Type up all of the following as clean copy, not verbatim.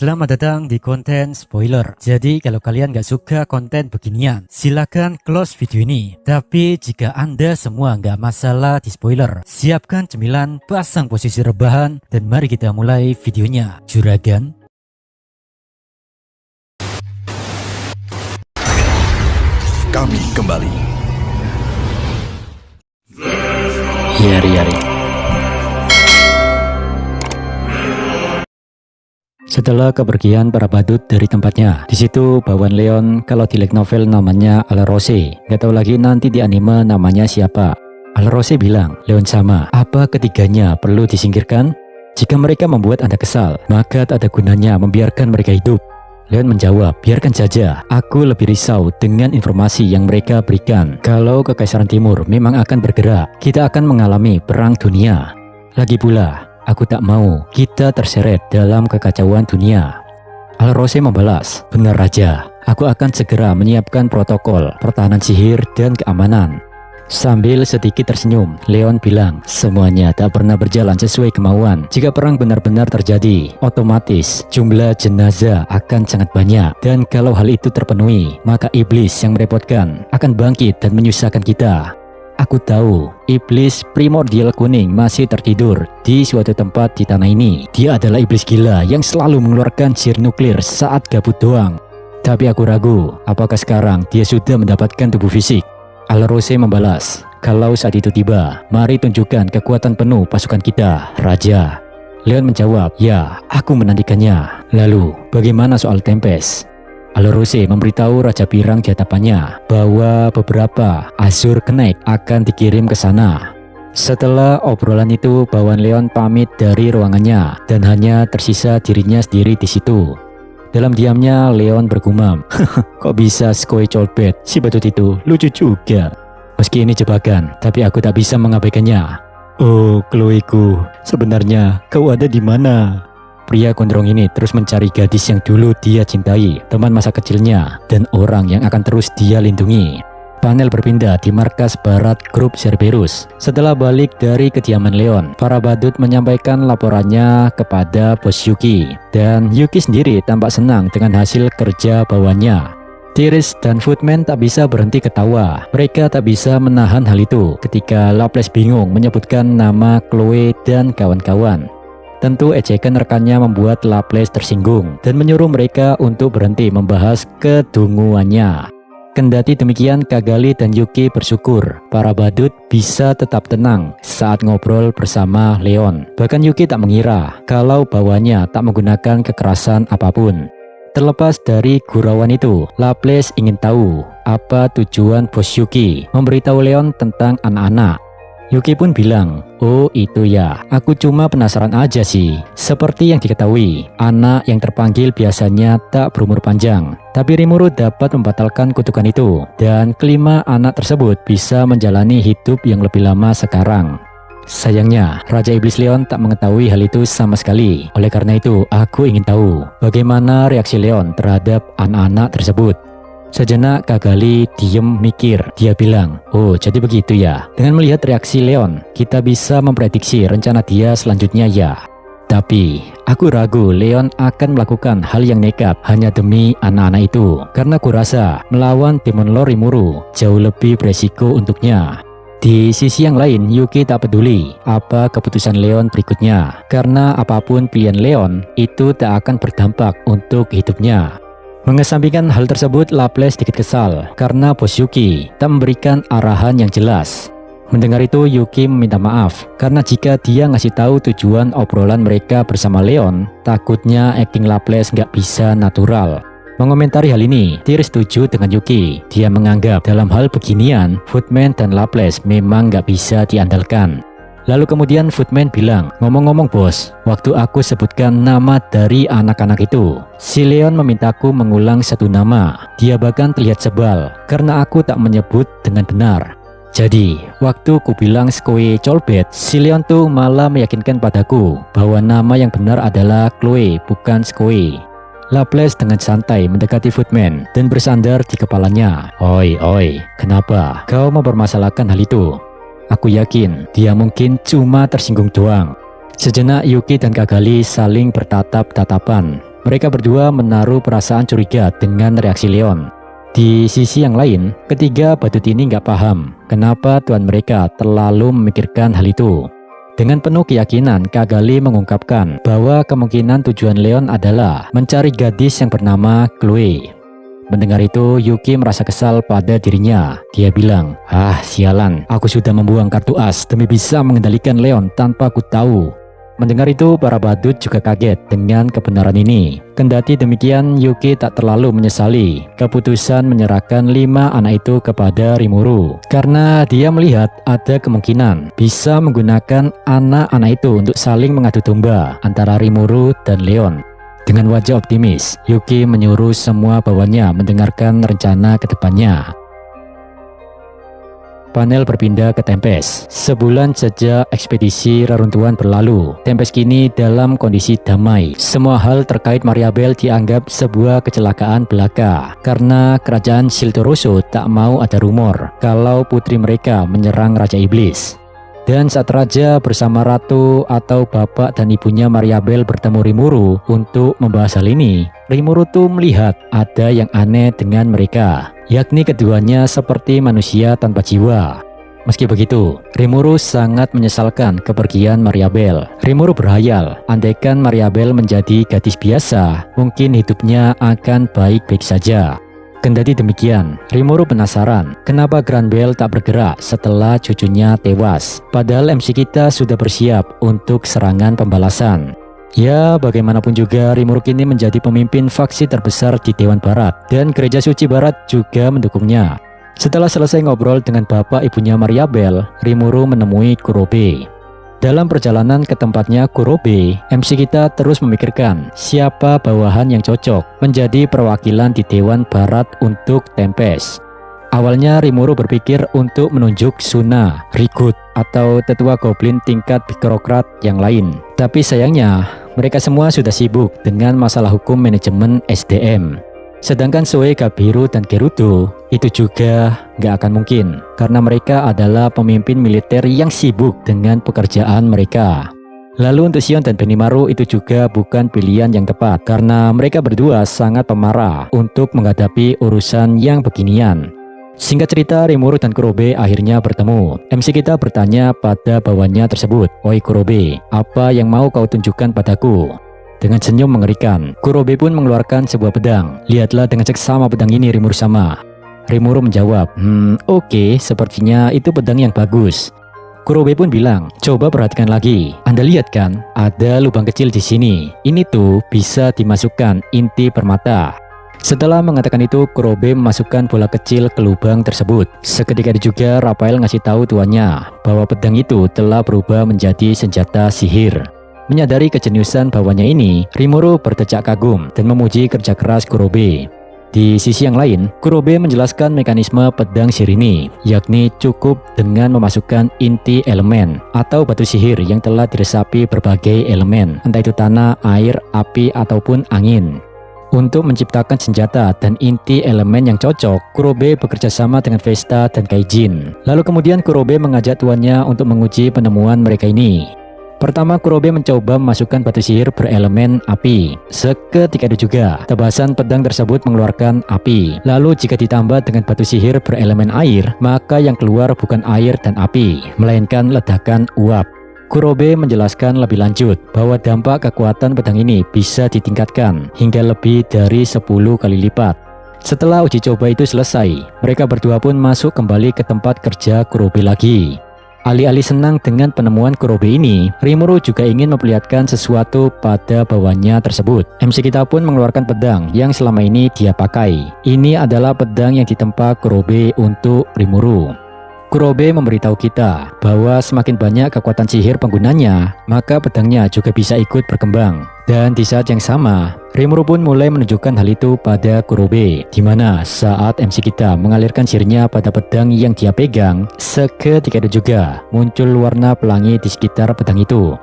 Selamat datang di konten spoiler. Jadi kalau kalian gak suka konten beginian, silakan close video ini. Tapi jika Anda semua gak masalah di spoiler, siapkan cemilan, pasang posisi rebahan, dan mari kita mulai videonya. Juragan. Kami kembali. Yari. Setelah kepergian para badut dari tempatnya, di situ bawaan Leon, kalau di light novel namanya Alrose, nggak tahu lagi nanti di anime namanya siapa. Alrose bilang, Leon sama, apa ketiganya perlu disingkirkan? Jika mereka membuat Anda kesal, maka tak ada gunanya membiarkan mereka hidup. Leon menjawab, biarkan saja, aku lebih risau dengan informasi yang mereka berikan. Kalau Kekaisaran Timur memang akan bergerak, kita akan mengalami perang dunia. Lagi pula, aku tak mau kita terseret dalam kekacauan dunia. Alrose membalas, benar Raja, aku akan segera menyiapkan protokol pertahanan sihir dan keamanan. Sambil sedikit tersenyum, Leon bilang, semuanya tak pernah berjalan sesuai kemauan. Jika perang benar-benar terjadi, otomatis jumlah jenazah akan sangat banyak. Dan kalau hal itu terpenuhi, maka iblis yang merepotkan akan bangkit dan menyusahkan kita. Aku tahu, iblis primordial kuning masih tertidur di suatu tempat di tanah ini. Dia adalah iblis gila yang selalu mengeluarkan sihir nuklir saat gabut doang. Tapi aku ragu, apakah sekarang dia sudah mendapatkan tubuh fisik? Alrose membalas, kalau saat itu tiba, mari tunjukkan kekuatan penuh pasukan kita, Raja. Leon menjawab, ya, aku menantikannya. Lalu, bagaimana soal Tempest? Alrose memberitahu Raja Pirang di hadapannya bahwa beberapa Azure Knight akan dikirim ke sana. Setelah obrolan itu, bawaan Leon pamit dari ruangannya dan hanya tersisa dirinya sendiri di situ. Dalam diamnya, Leon bergumam, kok bisa Skoe Colbert, si badut itu lucu juga. Meski ini jebakan, tapi aku tak bisa mengabaikannya. Oh, Chloe-ku, sebenarnya kau ada di mana? Pria gondrong ini terus mencari gadis yang dulu dia cintai, teman masa kecilnya, dan orang yang akan terus dia lindungi. Panel berpindah di markas barat grup Cerberus. Setelah balik dari kediaman Leon, para badut menyampaikan laporannya kepada bos Yuki. Dan Yuki sendiri tampak senang dengan hasil kerja bawaannya. Tiris dan Footman tak bisa berhenti ketawa. Mereka tak bisa menahan hal itu ketika Laplace bingung menyebutkan nama Chloe dan kawan-kawan. Tentu ejekan rekannya membuat Laplace tersinggung dan menyuruh mereka untuk berhenti membahas kedunguannya. Kendati demikian, Kagali dan Yuki bersyukur para badut bisa tetap tenang saat ngobrol bersama Leon. Bahkan Yuki tak mengira kalau bawahnya tak menggunakan kekerasan apapun. Terlepas dari gurauan itu, Laplace ingin tahu apa tujuan bos Yuki memberitahu Leon tentang anak-anak. Yuki pun bilang, oh itu ya, aku cuma penasaran aja sih. Seperti yang diketahui, anak yang terpanggil biasanya tak berumur panjang. Tapi Rimuru dapat membatalkan kutukan itu. Dan kelima anak tersebut bisa menjalani hidup yang lebih lama sekarang. Sayangnya, Raja Iblis Leon tak mengetahui hal itu sama sekali. Oleh karena itu, aku ingin tahu bagaimana reaksi Leon terhadap anak-anak tersebut. Sejenak Kagali diem mikir. Dia bilang, oh jadi begitu ya. Dengan melihat reaksi Leon, kita bisa memprediksi rencana dia selanjutnya ya. Tapi aku ragu Leon akan melakukan hal yang nekat hanya demi anak-anak itu. Karena aku rasa melawan Demon Lord Rimuru jauh lebih beresiko untuknya. Di sisi yang lain, Yuki tak peduli apa keputusan Leon berikutnya. Karena apapun pilihan Leon, itu tak akan berdampak untuk hidupnya. Mengesampingkan hal tersebut, Laplace sedikit kesal karena bos Yuki tak memberikan arahan yang jelas. Mendengar itu, Yuki meminta maaf karena jika dia ngasih tahu tujuan obrolan mereka bersama Leon, takutnya acting Laplace nggak bisa natural. Mengomentari hal ini, Tiris setuju dengan Yuki. Dia menganggap dalam hal beginian, Footman dan Laplace memang nggak bisa diandalkan. Lalu kemudian Footman bilang, ngomong-ngomong bos, waktu aku sebutkan nama dari anak-anak itu, si Leon memintaku mengulang satu nama. Dia bahkan terlihat sebal karena aku tak menyebut dengan benar. Jadi, waktu ku bilang Skoe Colbert, si Leon tuh malah meyakinkan padaku bahwa nama yang benar adalah Chloe, bukan Skoe. Laplace dengan santai mendekati Footman dan bersandar di kepalanya. Oi, kenapa kau mempermasalahkan hal itu? Aku yakin dia mungkin cuma tersinggung doang. Sejenak Yuki dan Kagali saling bertatap-tatapan. Mereka berdua menaruh perasaan curiga dengan reaksi Leon. Di sisi yang lain, ketiga badut ini nggak paham kenapa tuan mereka terlalu memikirkan hal itu. Dengan penuh keyakinan, Kak Gali mengungkapkan bahwa kemungkinan tujuan Leon adalah mencari gadis yang bernama Chloe. Mendengar itu, Yuki merasa kesal pada dirinya. Dia bilang, sialan, aku sudah membuang kartu as demi bisa mengendalikan Leon tanpa aku tahu. Mendengar itu, para badut juga kaget dengan kebenaran ini. Kendati demikian, Yuki tak terlalu menyesali keputusan menyerahkan 5 anak itu kepada Rimuru. Karena dia melihat ada kemungkinan bisa menggunakan anak-anak itu untuk saling mengadu domba antara Rimuru dan Leon. Dengan wajah optimis, Yuki menyuruh semua bawahannya mendengarkan rencana ke depannya. Panel berpindah ke Tempest. Sebulan sejak ekspedisi reruntuhan berlalu, Tempest kini dalam kondisi damai. Semua hal terkait Mariabel dianggap sebuah kecelakaan belaka karena kerajaan Siltoroso tak mau ada rumor kalau putri mereka menyerang Raja Iblis. Dan saat Raja bersama Ratu atau bapak dan ibunya Mariabel bertemu Rimuru untuk membahas hal ini, Rimuru tuh melihat ada yang aneh dengan mereka, yakni keduanya seperti manusia tanpa jiwa. Meski begitu, Rimuru sangat menyesalkan kepergian Mariabel. Rimuru berhayal, andaikan Mariabel menjadi gadis biasa, mungkin hidupnya akan baik-baik saja. Kendati demikian, Rimuru penasaran kenapa Granbel tak bergerak setelah cucunya tewas. Padahal MC kita sudah bersiap untuk serangan pembalasan. Ya, bagaimanapun juga Rimuru kini menjadi pemimpin faksi terbesar di Dewan Barat dan Gereja Suci Barat juga mendukungnya. Setelah selesai ngobrol dengan bapak ibunya Mariabel, Rimuru menemui Kurobe. Dalam perjalanan ke tempatnya Kurobe, MC kita terus memikirkan siapa bawahan yang cocok menjadi perwakilan di Dewan Barat untuk Tempest. Awalnya Rimuru berpikir untuk menunjuk Suna, Rigut, atau tetua goblin tingkat birokrat yang lain. Tapi sayangnya, mereka semua sudah sibuk dengan masalah hukum manajemen SDM. Sedangkan Soe, Gabiru, dan Gerudo itu juga nggak akan mungkin karena mereka adalah pemimpin militer yang sibuk dengan pekerjaan mereka. Lalu untuk Sion dan Benimaru itu juga bukan pilihan yang tepat karena mereka berdua sangat pemarah untuk menghadapi urusan yang beginian. Singkat cerita, Rimuru dan Kurobe akhirnya bertemu. MC kita bertanya pada bawahannya tersebut, "Oi Kurobe, apa yang mau kau tunjukkan padaku?" Dengan senyum mengerikan, Kurobe pun mengeluarkan sebuah pedang. "Lihatlah dengan seksama pedang ini, Rimuru sama." Rimuru menjawab, oke, sepertinya itu pedang yang bagus." Kurobe pun bilang, "Coba perhatikan lagi. Anda lihat kan, ada lubang kecil di sini. Ini tuh bisa dimasukkan inti permata." Setelah mengatakan itu, Kurobe memasukkan bola kecil ke lubang tersebut. Seketika itu juga Rafael ngasih tahu tuannya bahwa pedang itu telah berubah menjadi senjata sihir. Menyadari kejeniusan bawahannya ini, Rimuru berdecak kagum dan memuji kerja keras Kurobe. Di sisi yang lain, Kurobe menjelaskan mekanisme pedang sihir ini, yakni cukup dengan memasukkan inti elemen atau batu sihir yang telah diresapi berbagai elemen, entah itu tanah, air, api, ataupun angin. Untuk menciptakan senjata dan inti elemen yang cocok, Kurobe bekerja sama dengan Vesta dan Kaijin. Lalu kemudian Kurobe mengajak tuannya untuk menguji penemuan mereka ini. Pertama, Kurobe mencoba memasukkan batu sihir berelemen api. Seketika itu juga, tebasan pedang tersebut mengeluarkan api. Lalu jika ditambah dengan batu sihir berelemen air, maka yang keluar bukan air dan api, melainkan ledakan uap. Kurobe menjelaskan lebih lanjut bahwa dampak kekuatan pedang ini bisa ditingkatkan hingga lebih dari 10 kali lipat. Setelah uji coba itu selesai, mereka berdua pun masuk kembali ke tempat kerja Kurobe lagi. Alih-alih senang dengan penemuan Kurobe ini, Rimuru juga ingin memperlihatkan sesuatu pada bawahannya tersebut. MC kita pun mengeluarkan pedang yang selama ini dia pakai. Ini adalah pedang yang ditempa Kurobe untuk Rimuru. Kurobe memberitahu kita bahwa semakin banyak kekuatan sihir penggunanya, maka pedangnya juga bisa ikut berkembang. Dan di saat yang sama, Rimuru pun mulai menunjukkan hal itu pada Kurobe, di mana saat MC kita mengalirkan sihirnya pada pedang yang dia pegang, seketika itu juga muncul warna pelangi di sekitar pedang itu.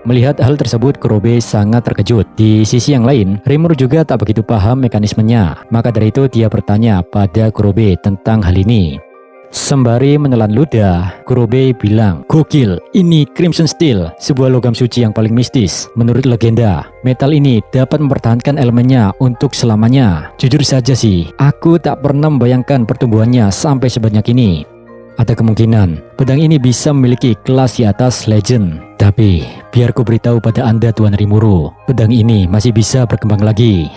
Melihat hal tersebut, Kurobe sangat terkejut. Di sisi yang lain, Rimuru juga tak begitu paham mekanismenya, maka dari itu dia bertanya pada Kurobe tentang hal ini. Sembari menelan ludah, Kurobe bilang, "Gokil, ini Crimson Steel, sebuah logam suci yang paling mistis. Menurut legenda, metal ini dapat mempertahankan elemennya untuk selamanya. Jujur saja sih, aku tak pernah membayangkan pertumbuhannya sampai sebanyak ini. Ada kemungkinan pedang ini bisa memiliki kelas di atas legend. Tapi, biar ku beritahu pada Anda Tuan Rimuru, pedang ini masih bisa berkembang lagi.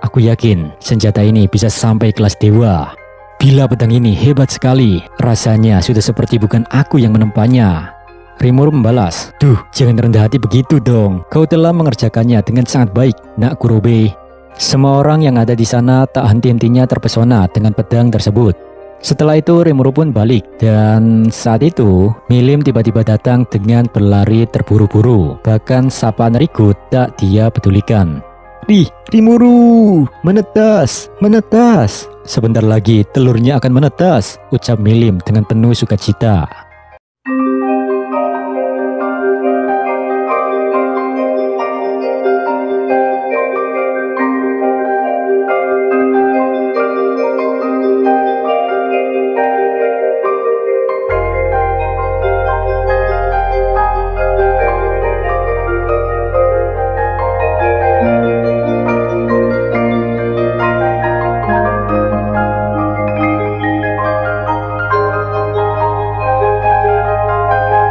Aku yakin senjata ini bisa sampai kelas dewa. Bila pedang ini hebat sekali, rasanya sudah seperti bukan aku yang menempanya." Rimuru membalas, "Duh, jangan rendah hati begitu dong. Kau telah mengerjakannya dengan sangat baik, Nak Kurobe." Semua orang yang ada di sana tak henti-hentinya terpesona dengan pedang tersebut. Setelah itu Rimuru pun balik, dan saat itu Milim tiba-tiba datang dengan berlari terburu-buru. Bahkan sapaan Riku tak dia pedulikan. Rimuru, menetas, menetas. Sebentar lagi telurnya akan menetas, ucap Milim dengan penuh sukacita.